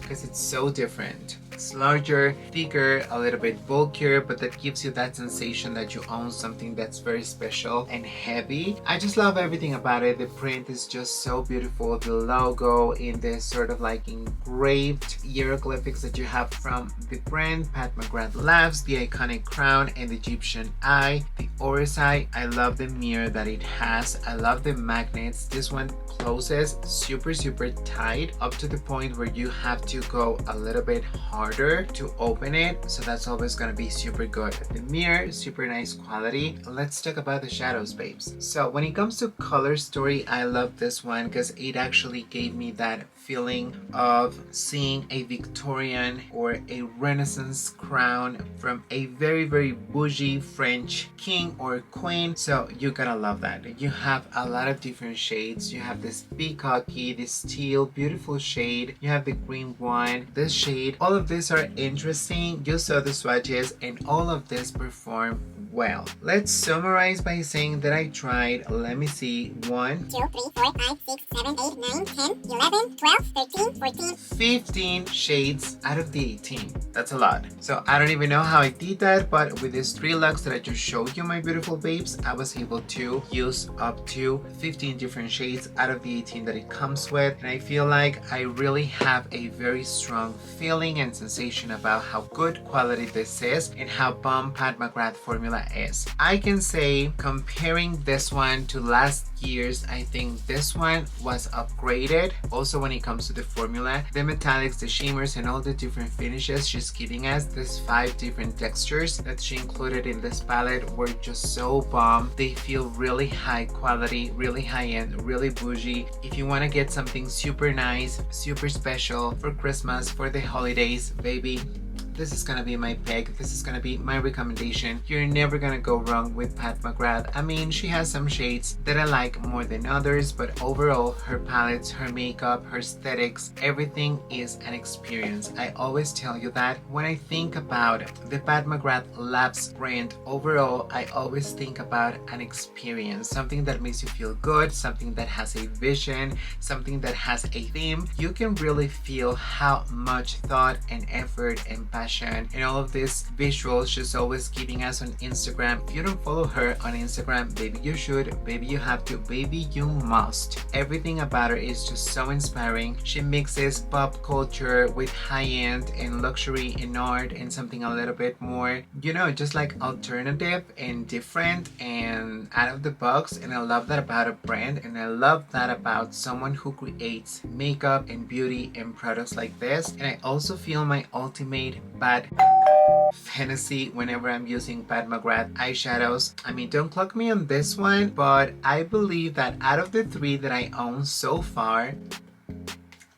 because it's so different. It's larger, thicker, a little bit bulkier, but that gives you that sensation that you own something that's very special and heavy. I just love everything about it. The print is just so beautiful. The logo in this sort of like engraved hieroglyphics that you have from the brand. Pat McGrath Labs, the iconic crown and the Egyptian eye, the Odyssey. I love the mirror that it has. I love the magnets. This one closes super tight up to the point where you have to go a little bit harder to open it, so that's always going to be super good. The mirror, super nice quality. Let's talk about the shadows, babes. So when it comes to color story, I love this one because it actually gave me that feeling of seeing a Victorian or a Renaissance crown from a very bougie French king or queen. So you're gonna love that. You have a lot of different shades. You have this peacocky, this teal, beautiful shade. You have the green one, this shade. All of these are interesting. You saw the swatches and all of this perform well. Let's summarize by saying that I tried, let me see, 1, 2, 3, 4, 5, 6, 7, 8, 9, 10, 11, 12, 13, 14, 15 shades out of the 18. That's a lot. So I don't even know how I did that, but with these 3LOOKS that I just showed you, my beautiful babes, I was able to use up to 15 different shades out of the 18 that it comes with. And I feel like I really have a very strong feeling and sensation about how good quality this is and how bomb Pat McGrath formula is. I can say, comparing this one to last year's, I think this one was upgraded. Also when it comes to the formula, the metallics, the shimmers, and all the different finishes she's giving us, these 5 different textures that she included in this palette were just so bomb. They feel really high quality, really high end, really bougie. If you want to get something super nice, super special for Christmas, for the holidays, baby, this is gonna be my pick. This is gonna be my recommendation. You're never gonna go wrong with Pat McGrath. I mean, she has some shades that I like more than others, but overall, her palettes, her makeup, her aesthetics, everything is an experience. I always tell you that when I think about the Pat McGrath Labs brand overall, I always think about an experience, something that makes you feel good, something that has a vision, something that has a theme. You can really feel how much thought and effort and passion and all of these visuals she's always giving us on Instagram. If you don't follow her on Instagram, baby, you should, baby, you have to, baby, you must. Everything about her is just so inspiring. She mixes pop culture with high-end and luxury and art and something a little bit more, you know, just like alternative and different and out of the box. And I love that about a brand, and I love that about someone who creates makeup and beauty and products like this. And I also feel my ultimate bad fantasy whenever I'm using Pat McGrath eyeshadows. I mean, don't clock me on this one, but I believe that out of the 3 that I own so far,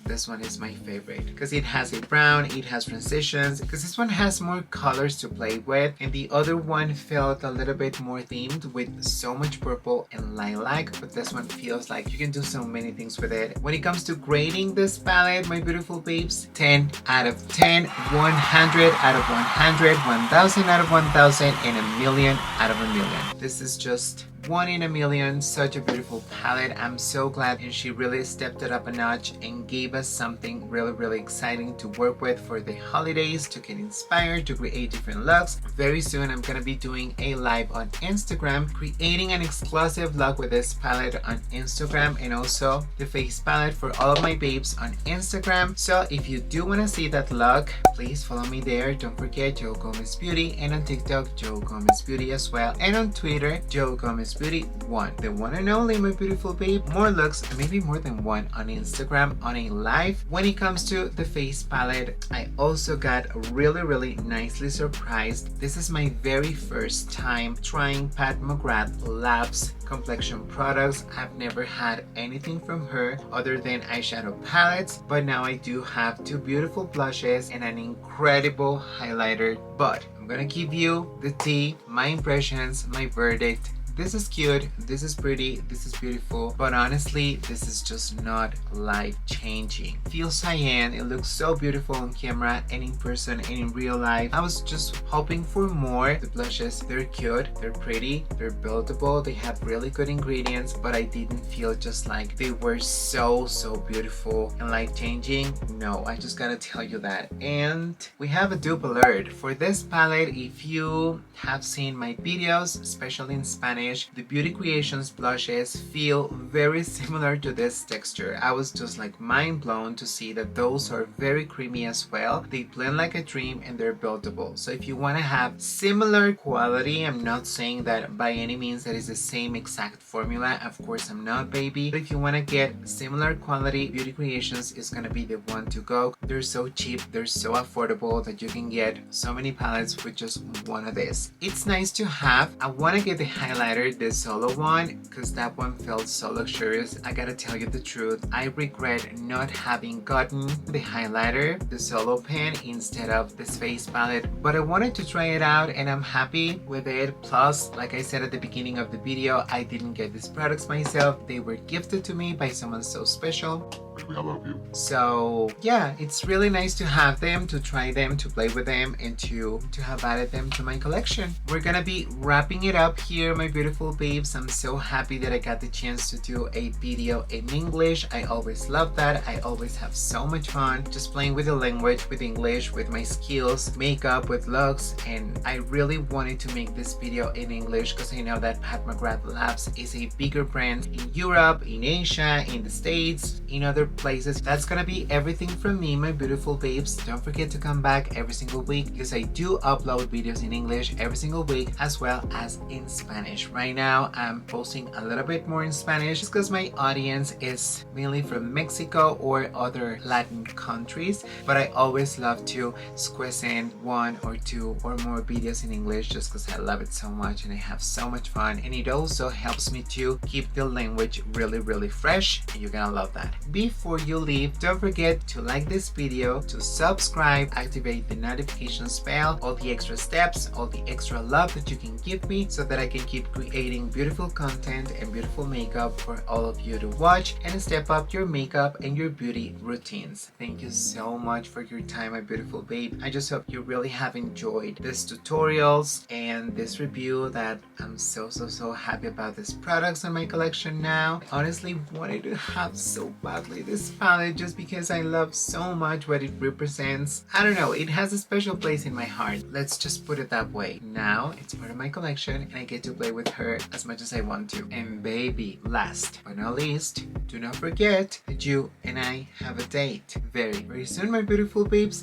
this one is my favorite because it has a brown, it has transitions, because this one has more colors to play with, and the other one felt a little bit more themed with so much purple and lilac, but this one feels like you can do so many things with it. When it comes to grading this palette, my beautiful babes, 10 out of 10, 100 out of 100, 1000 out of 1000, and a million out of a million. This is just 1 in a million. Such a beautiful palette. I'm so glad, and she really stepped it up a notch and gave us something really exciting to work with for the holidays, to get inspired, to create different looks. Very soon I'm gonna be doing a live on Instagram, creating an exclusive vlog with this palette on Instagram, and also the face palette for all of my babes on Instagram. So if you do want to see that look, please follow me there. Don't forget Joe Gomez Beauty, and on TikTok Joe Gomez Beauty as well, and on Twitter Joe Gomez Beauty 1, the one and only, my beautiful babe. More looks, maybe more than one, on Instagram on a live. When it comes to the face palette, I also got really nicely surprised. This is my very first time trying Pat McGrath Labs complexion products. I've never had anything from her other than eyeshadow palettes, but now I do have 2 beautiful blushes and an incredible highlighter. But I'm gonna give you the tea, my impressions, my verdict this is cute, this is pretty, this is beautiful, but honestly, this is just not life-changing. Feels cyan, it looks so beautiful on camera and in person and in real life. I was just hoping for more. The blushes, they're cute, they're pretty, they're buildable, they have really good ingredients, but I didn't feel just like they were so beautiful and life-changing. No, I just gotta tell you that. And we have a dupe alert. For this palette, if you have seen my videos, especially in Spanish, the Beauty Creations blushes feel very similar to this texture. I was just like mind blown to see that those are very creamy as well. They blend like a dream and they're buildable. So if you want to have similar quality, I'm not saying that by any means that is the same exact formula. Of course, I'm not, baby. But if you want to get similar quality, Beauty Creations is going to be the one to go. They're so cheap, they're so affordable that you can get so many palettes with just one of these. It's nice to have. I want to get the highlighter, the solo one, because that one felt so luxurious. I gotta tell you the truth, I regret not having gotten the highlighter, the solo pen, instead of this face palette, but I wanted to try it out and I'm happy with it. Plus, like I said at the beginning of the video, I didn't get these products myself. They were gifted to me by someone so special. Baby, I love you. So yeah, it's really nice to have them, to try them, to play with them, and to have added them to my collection. We're gonna be wrapping it up here, my beautiful babes. I'm so happy that I got the chance to do a video in English. I always love that. I always have so much fun just playing with the language, with English, with my skills, makeup, with looks, and I really wanted to make this video in English because I know that Pat McGrath Labs is a bigger brand in Europe, in Asia, in the States, in other places. That's gonna be everything from me, my beautiful babes. Don't forget to come back every single week because I do upload videos in English every single week as well as in Spanish. Right now I'm posting a little bit more in Spanish just because my audience is mainly from Mexico or other Latin countries, but I always love to squeeze in one or two or more videos in English just because I love it so much and I have so much fun, and it also helps me to keep the language really fresh, and you're gonna love that. Before you leave, don't forget to like this video, to subscribe, activate the notifications bell, all the extra steps, all the extra love that you can give me so that I can keep creating beautiful content and beautiful makeup for all of you to watch and step up your makeup and your beauty routines. Thank you so much for your time, my beautiful babe. I just hope you really have enjoyed these tutorials and this review, that I'm so happy about these products in my collection now. I honestly wanted to have so badly this palette just because I love so much what it represents. I don't know, it has a special place in my heart. Let's just put it that way. Now it's part of my collection and I get to play with her as much as I want to. And baby, last but not least, do not forget that you and I have a date very soon, my beautiful babes.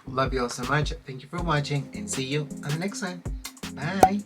Love you all so much. Thank you for watching and see you on the next one. Bye.